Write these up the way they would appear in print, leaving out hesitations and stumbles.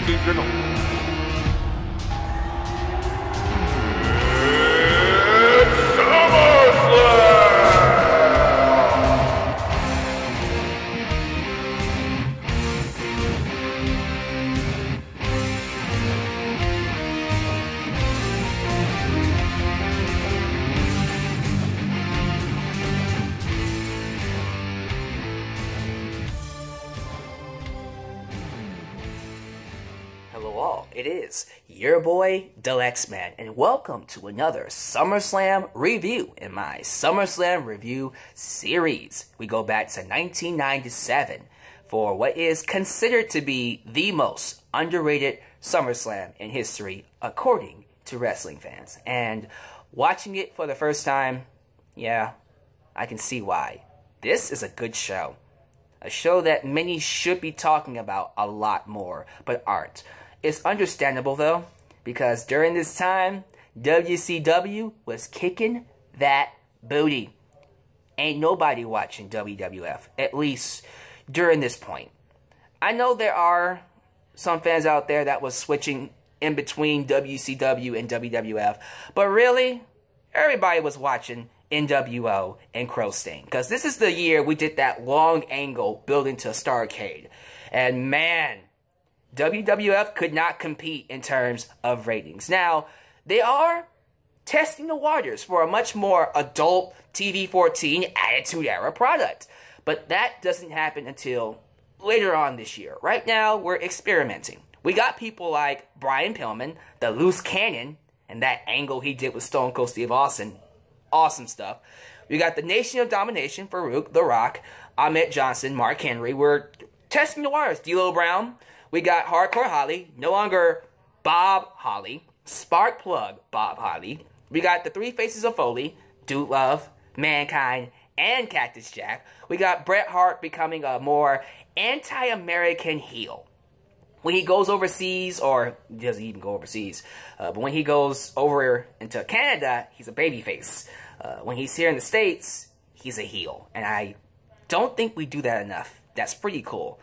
ladies and gentlemen. It's Summerslam! Hello all, it is your boy, X-Man, and welcome to another SummerSlam review in my SummerSlam review series. We go back to 1997 for what is considered to be the most underrated SummerSlam in history, according to wrestling fans. And watching it for the first time, yeah, I can see why. This is a good show. A show that many should be talking about a lot more, but aren't. It's understandable though, because during this time, WCW was kicking that booty. Ain't nobody watching WWF, at least during this point. I know there are some fans out there that was switching in between WCW and WWF, but really, everybody was watching NWO and Crow Sting, because this is the year we did that long angle building to Starrcade. And man, WWF could not compete in terms of ratings. Now, they are testing the waters for a much more adult TV-14 Attitude Era product. But that doesn't happen until later on this year. Right now, we're experimenting. We got people like Brian Pillman, the loose cannon, and that angle he did with Stone Cold Steve Austin. Awesome stuff. We got the Nation of Domination, Farouk, The Rock, Ahmed Johnson, Mark Henry. We're testing the waters. D'Lo Brown. We got Hardcore Holly, no longer Bob Holly, Spark Plug Bob Holly. We got the Three Faces of Foley, Dude Love, Mankind, and Cactus Jack. We got Bret Hart becoming a more anti-American heel. When he goes overseas, or he doesn't even go overseas, but when he goes over into Canada, he's a babyface. When he's here in the States, he's a heel. And I don't think we do that enough. That's pretty cool.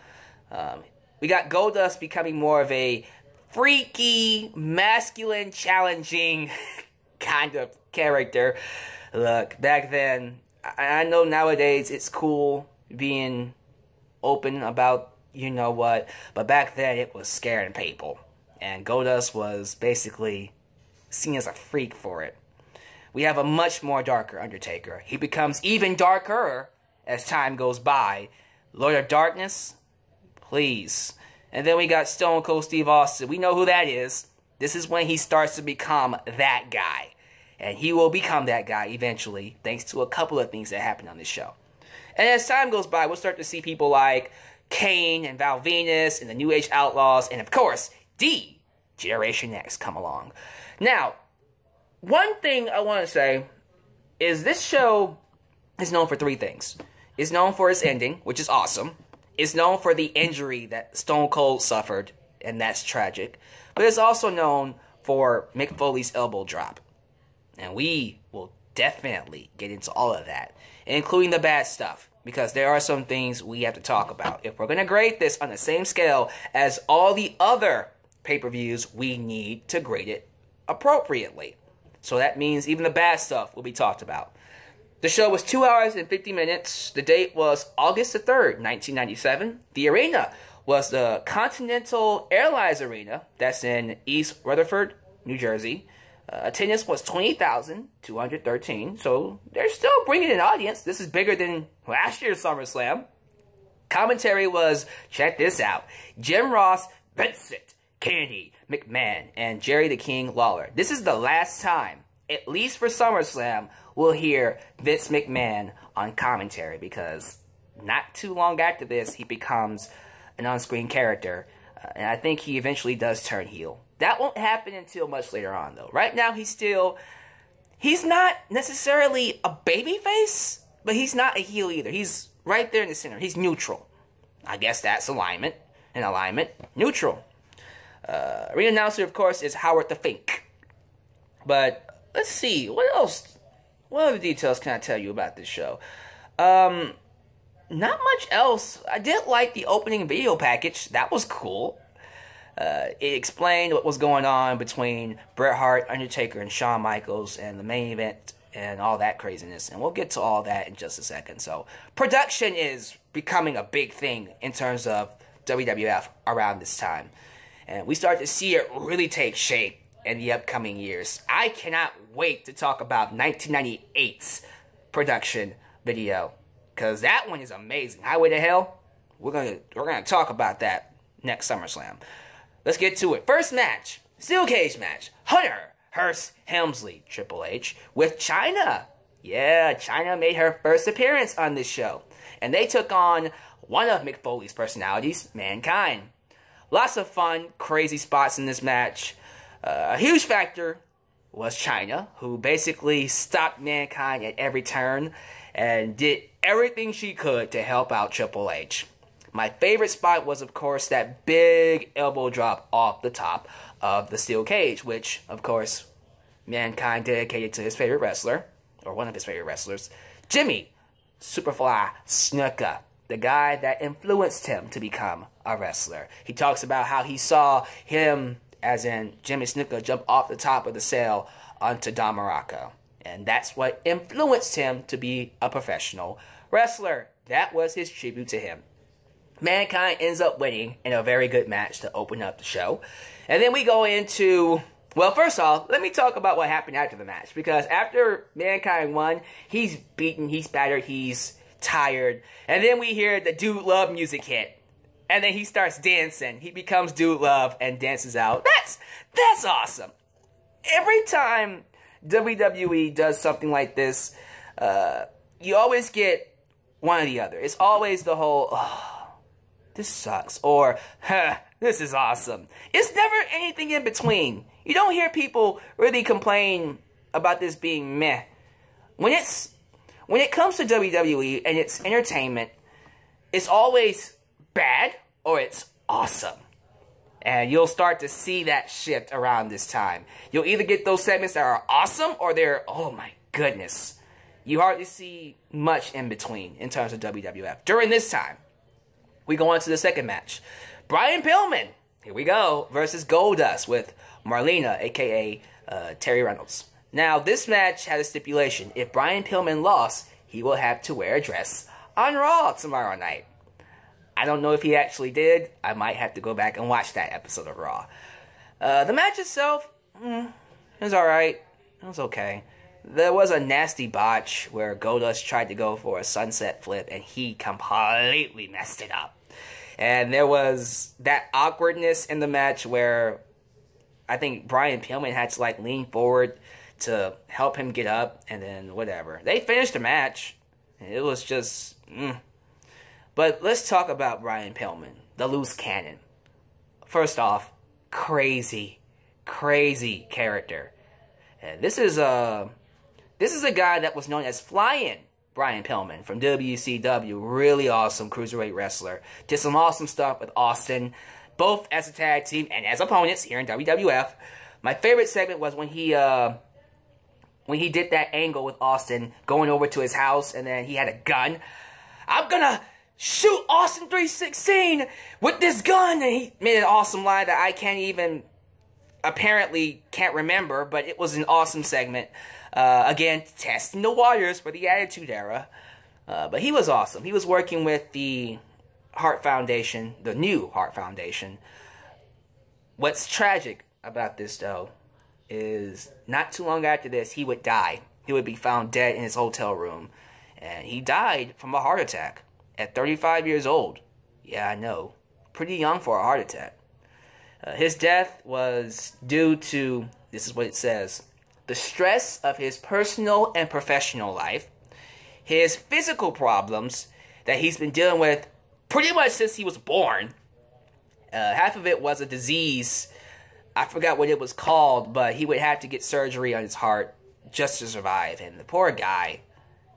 We got Goldust becoming more of a freaky, masculine, challenging kind of character. Look, back then, I know nowadays it's cool being open about you know what, but back then it was scaring people. And Goldust was basically seen as a freak for it. We have a much more darker Undertaker. He becomes even darker as time goes by. Lord of Darkness, please. And then we got Stone Cold Steve Austin. We know who that is. This is when he starts to become that guy. And he will become that guy eventually, thanks to a couple of things that happen on this show. And as time goes by, we'll start to see people like Kane and Val Venus and the New Age Outlaws, and of course, D Generation X come along. Now, one thing I want to say is this show is known for three things. It's known for its ending, which is awesome. It's known for the injury that Stone Cold suffered, and that's tragic. But it's also known for Mick Foley's elbow drop. And we will definitely get into all of that, including the bad stuff, because there are some things we have to talk about. If we're going to grade this on the same scale as all the other pay-per-views, we need to grade it appropriately. So that means even the bad stuff will be talked about. The show was 2 hours and 50 minutes. The date was August the 3rd, 1997. The arena was the Continental Airlines Arena. That's in East Rutherford, New Jersey. Attendance was 20,213. So they're still bringing an audience. This is bigger than last year's SummerSlam. Commentary was, check this out, Jim Ross, Vincent, Kennedy, McMahon, and Jerry the King Lawler. This is the last time, at least for SummerSlam, we'll hear Vince McMahon on commentary, because not too long after this, he becomes an on-screen character, and I think he eventually does turn heel. That won't happen until much later on, though. Right now, he's not necessarily a babyface, but he's not a heel either. He's right there in the center. He's neutral. I guess that's alignment. Neutral. Arena announcer, of course, is Howard the Fink. But let's see, what else? What other details can I tell you about this show? Not much else. I did like the opening video package. That was cool. It explained what was going on between Bret Hart, Undertaker, and Shawn Michaels, and the main event, and all that craziness. And we'll get to all that in just a second. So, production is becoming a big thing in terms of WWF around this time. And we start to see it really take shape in the upcoming years. I cannot wait to talk about 1998's production video, because that one is amazing. Highway to Hell, we're gonna talk about that next SummerSlam. Let's get to it. First match, steel cage match. Hunter, Hearst, Helmsley, Triple H with Chyna. Yeah, Chyna made her first appearance on this show. And they took on one of Mick Foley's personalities, Mankind. Lots of fun, crazy spots in this match. A huge factor was Chyna, who basically stopped Mankind at every turn and did everything she could to help out Triple H. My favorite spot was, of course, that big elbow drop off the top of the steel cage, which, of course, Mankind dedicated to his favorite wrestler, or one of his favorite wrestlers, Jimmy Superfly Snuka, the guy that influenced him to become a wrestler. He talks about how he saw him, as in Jimmy Snuka, jump off the top of the cell onto Don Morocco. And that's what influenced him to be a professional wrestler. That was his tribute to him. Mankind ends up winning in a very good match to open up the show. And then we go into... Well, first off, let me talk about what happened after the match. Because after Mankind won, he's beaten, he's battered, he's tired. And then we hear the Dude Love music hit. And then he starts dancing. He becomes Dude Love and dances out. That's awesome. Every time WWE does something like this, you always get one or the other. It's always the whole, oh, this sucks, or, huh, this is awesome. It's never anything in between. You don't hear people really complain about this being meh. When it comes to WWE and its entertainment, it's always bad or it's awesome. And you'll start to see that shift around this time. You'll either get those segments that are awesome or they're, oh my goodness. You hardly see much in between in terms of WWF. During this time, we go on to the second match. Brian Pillman, here we go, versus Goldust with Marlena, a.k.a. Terry Reynolds. Now, this match had a stipulation. If Brian Pillman lost, he will have to wear a dress on Raw tomorrow night. I don't know if he actually did. I might have to go back and watch that episode of Raw. The match itself, it was alright. It was okay. There was a nasty botch where Goldust tried to go for a sunset flip and he completely messed it up. And there was that awkwardness in the match where I think Brian Pillman had to like lean forward to help him get up, and then whatever. They finished the match. It was just... But let's talk about Brian Pillman, the loose cannon. First off, crazy character. And this is a guy that was known as Flying Brian Pillman from WCW. Really awesome cruiserweight wrestler. Did some awesome stuff with Austin, both as a tag team and as opponents here in WWF. My favorite segment was when he did that angle with Austin, going over to his house, and then he had a gun. I'm gonna shoot Austin 316 with this gun, and he made an awesome line that I apparently can't remember, but it was an awesome segment. Again, testing the waters for the Attitude Era. But he was awesome. He was working with the Hart Foundation, the new Hart Foundation. What's tragic about this, though, is not too long after this, he would die. He would be found dead in his hotel room. And he died from a heart attack at 35 years old. Yeah, I know. Pretty young for a heart attack. His death was due to, this is what it says, the stress of his personal and professional life, his physical problems that he's been dealing with pretty much since he was born. Half of it was a disease. I forgot what it was called, but he would have to get surgery on his heart just to survive. And the poor guy,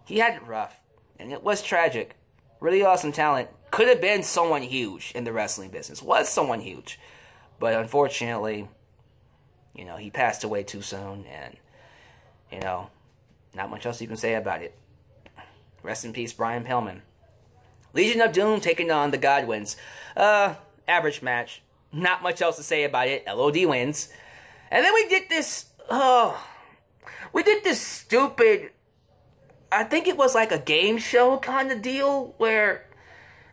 he had it rough. And it was tragic. Really awesome talent. Could have been someone huge in the wrestling business. Was someone huge. But unfortunately, you know, he passed away too soon. And, you know, not much else you can say about it. Rest in peace, Brian Pillman. Legion of Doom taking on the Godwins. Average match. Not much else to say about it. LOD wins. And then we did this stupid, I think it was like a game show kind of deal where,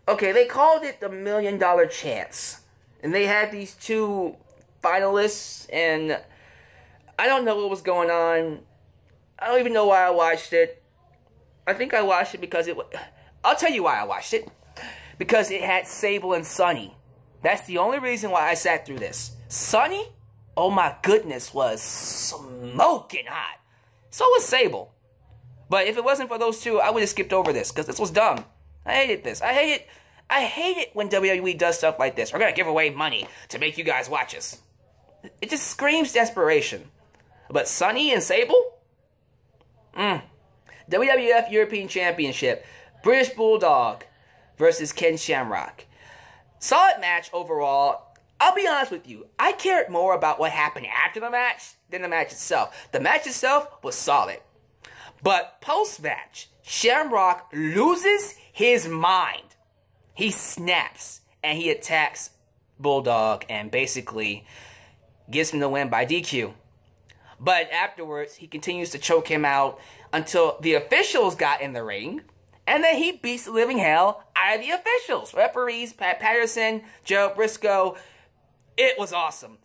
okay, they called it the $1 Million Chance. And they had these two finalists, and I don't know what was going on. I don't even know why I watched it. I think I watched it because I'll tell you why I watched it. Because it had Sable and Sunny. That's the only reason why I sat through this. Sunny, oh my goodness, was smoking hot. So was Sable. But if it wasn't for those two, I would have skipped over this, because this was dumb. I hated this. I hate it when WWE does stuff like this. We're going to give away money to make you guys watch us. It just screams desperation. But Sunny and Sable? WWF European Championship. British Bulldog versus Ken Shamrock. Solid match overall. I'll be honest with you. I cared more about what happened after the match than the match itself. The match itself was solid. But post-match, Shamrock loses his mind. He snaps and he attacks Bulldog and basically gives him the win by DQ. But afterwards, he continues to choke him out until the officials got in the ring. And then he beats the living hell out of the officials. Referees, Pat Patterson, Joe Briscoe. It was awesome.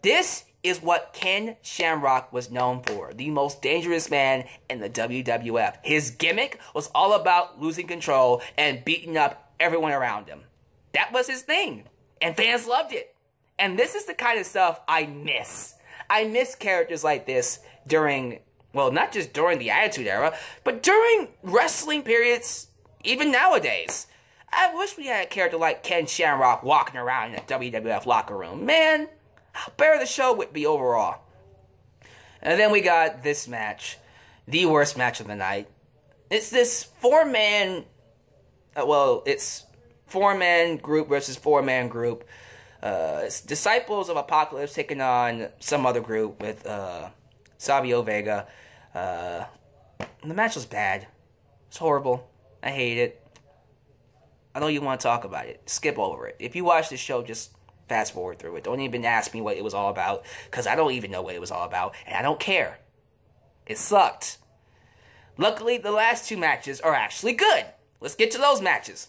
This is what Ken Shamrock was known for. The most dangerous man in the WWF. His gimmick was all about losing control and beating up everyone around him. That was his thing. And fans loved it. And this is the kind of stuff I miss. I miss characters like this during, well, not just during the Attitude Era, but during wrestling periods, even nowadays. I wish we had a character like Ken Shamrock walking around in a WWF locker room. Man, how better the show would be overall. And then we got this match, the worst match of the night. It's this four-man, it's four-man group versus four-man group. It's Disciples of Apocalypse taking on some other group with Savio Vega. The match was bad. It's horrible. I hate it. I don't even want to talk about it. Skip over it. If you watch this show, just fast forward through it. Don't even ask me what it was all about, because I don't even know what it was all about, and I don't care. It sucked. Luckily, the last two matches are actually good. Let's get to those matches.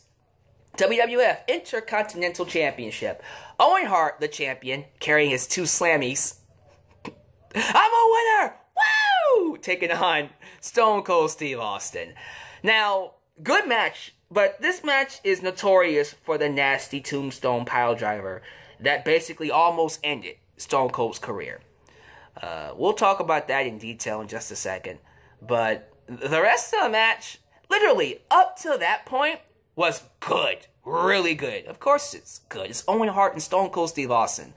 WWF Intercontinental Championship. Owen Hart, the champion, carrying his two Slammies. I'm a winner! Woo! Taking on Stone Cold Steve Austin. Now, good match, but this match is notorious for the nasty tombstone piledriver that basically almost ended Stone Cold's career. We'll talk about that in detail in just a second. But the rest of the match, literally up to that point, was good. Really good. Of course it's good. It's Owen Hart and Stone Cold Steve Austin.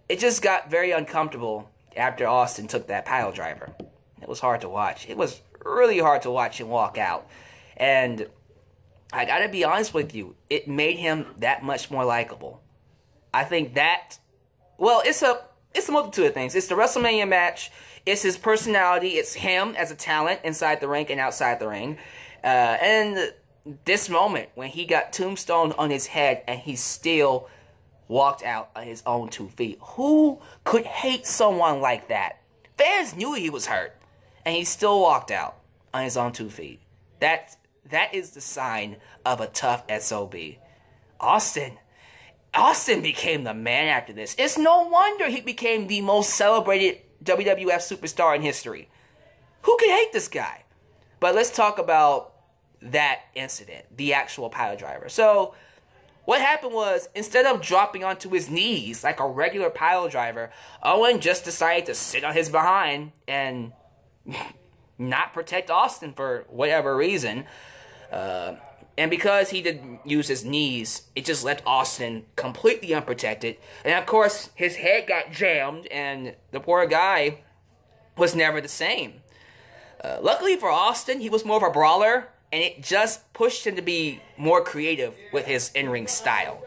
It just got very uncomfortable after Austin took that pile driver. It was hard to watch. It was really hard to watch him walk out. And I gotta be honest with you, it made him that much more likable. I think that, well, it's a multitude of things. It's the WrestleMania match. It's his personality. It's him as a talent inside the ring and outside the ring. And this moment when he got tombstone on his head and he still walked out on his own 2 feet. Who could hate someone like that? Fans knew he was hurt, and he still walked out on his own 2 feet. That is the sign of a tough SOB. Austin became the man after this. It's no wonder he became the most celebrated WWF superstar in history. Who could hate this guy? But let's talk about that incident, the actual pile driver. So, what happened was, instead of dropping onto his knees like a regular pile driver, Owen just decided to sit on his behind and not protect Austin for whatever reason. And because he didn't use his knees, it just left Austin completely unprotected. And of course, his head got jammed, and the poor guy was never the same. Luckily for Austin, he was more of a brawler, and it just pushed him to be more creative with his in-ring style.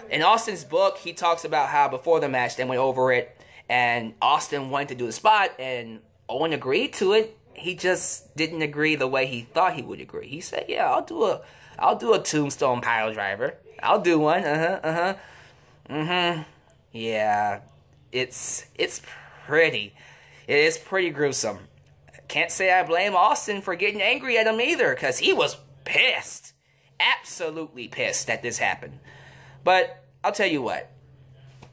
In Austin's book, he talks about how before the match, they went over it, and Austin wanted to do the spot, and Owen agreed to it. He just didn't agree the way he thought he would agree. He said, yeah, I'll do a tombstone pile driver. I'll do one, Yeah, it is pretty gruesome. Can't say I blame Austin for getting angry at him either, because he was pissed. Absolutely pissed that this happened. But I'll tell you what,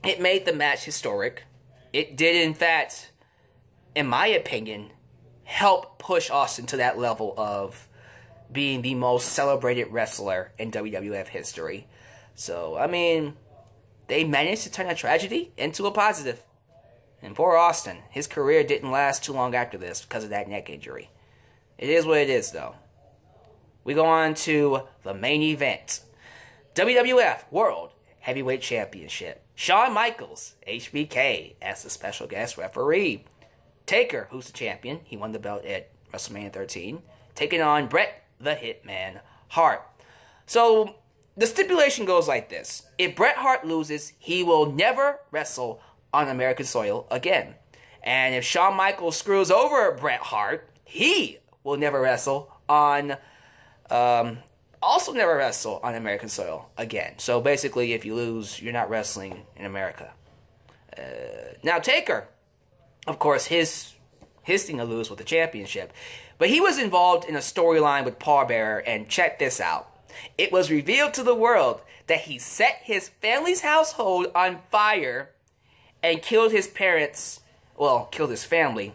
it made the match historic. It did, in fact, in my opinion, help push Austin to that level of being the most celebrated wrestler in WWF history. So, I mean, they managed to turn a tragedy into a positive. And poor Austin, his career didn't last too long after this because of that neck injury. It is what it is, though. We go on to the main event. WWF World Heavyweight Championship. Shawn Michaels, HBK, as the special guest referee. Taker, who's the champion, he won the belt at WrestleMania 13, taking on Bret the Hitman Hart. So, the stipulation goes like this. If Bret Hart loses, he will never wrestle on American soil again. And if Shawn Michaels screws over Bret Hart, he will never wrestle on, also never wrestle on American soil again. So basically, if you lose, you're not wrestling in America. Now Taker, of course, his thing to lose with the championship. But he was involved in a storyline with Paul Bearer, and check this out. It was revealed to the world that he set his family's household on fire and killed his parents, well, killed his family,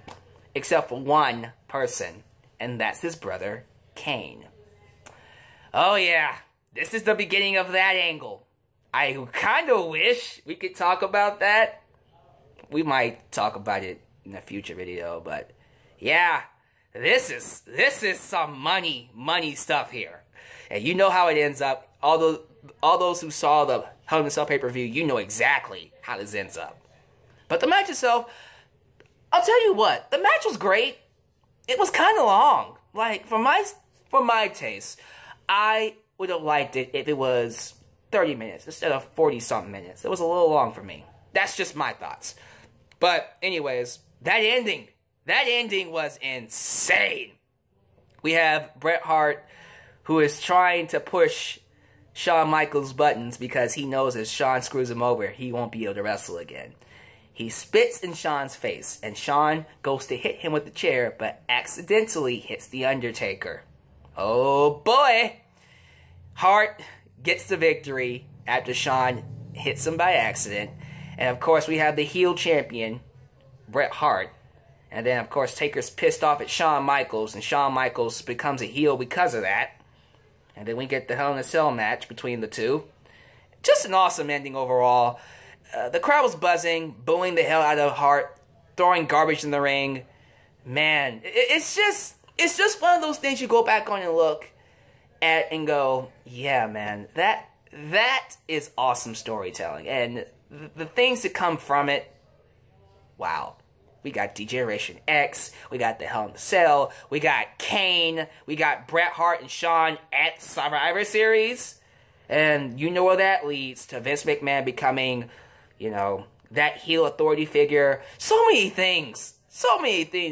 except for one person, and that's his brother, Kane. Oh yeah, this is the beginning of that angle. I kind of wish we could talk about that. We might talk about it in a future video, but yeah, this is some money stuff here. And you know how it ends up. All those who saw the Hell in a Cell pay-per-view, you know exactly how this ends up. But the match itself, I'll tell you what, the match was great. It was kind of long. Like, for my taste, I would have liked it if it was 30 minutes instead of 40-something minutes. It was a little long for me. That's just my thoughts. But anyways, that ending was insane. We have Bret Hart, who is trying to push Shawn Michaels' buttons because he knows if Shawn screws him over, he won't be able to wrestle again. He spits in Shawn's face, and Shawn goes to hit him with the chair, but accidentally hits the Undertaker. Oh boy! Hart gets the victory after Shawn hits him by accident. And of course, we have the heel champion, Bret Hart. And then, of course, Taker's pissed off at Shawn Michaels, and Shawn Michaels becomes a heel because of that. And then we get the Hell in a Cell match between the two. Just an awesome ending overall. The crowd was buzzing, booing the hell out of Hart, throwing garbage in the ring. Man, it's just one of those things you go back on and look at and go, yeah, man, that is awesome storytelling. And the things that come from it, wow. We got D-Generation X, we got the Hell in a Cell, we got Kane, we got Bret Hart and Shawn at Survivor Series. And you know where that leads to Vince McMahon becoming, you know, that heel authority figure. So many things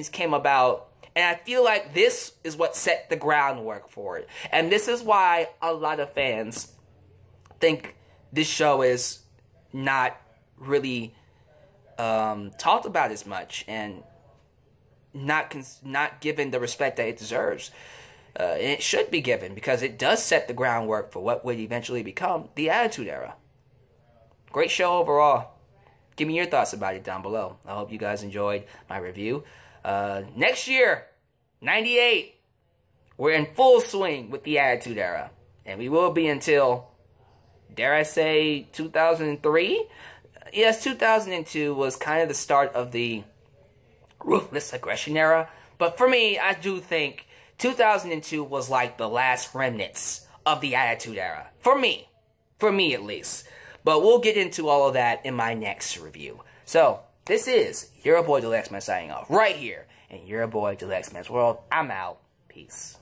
came about. And I feel like this is what set the groundwork for it. And this is why a lot of fans think this show is not really talked about as much and not given the respect that it deserves. And it should be given because it does set the groundwork for what would eventually become the Attitude Era. Great show overall. Give me your thoughts about it down below. I hope you guys enjoyed my review. Next year, 98, we're in full swing with the Attitude Era. And we will be until, dare I say, 2003? Yes, 2002 was kind of the start of the Ruthless Aggression Era. But for me, I do think 2002 was like the last remnants of the Attitude Era. For me at least. But we'll get into all of that in my next review. So, this is your boy Deluxe Man signing off right here in your boy Deluxe Man's World. I'm out. Peace.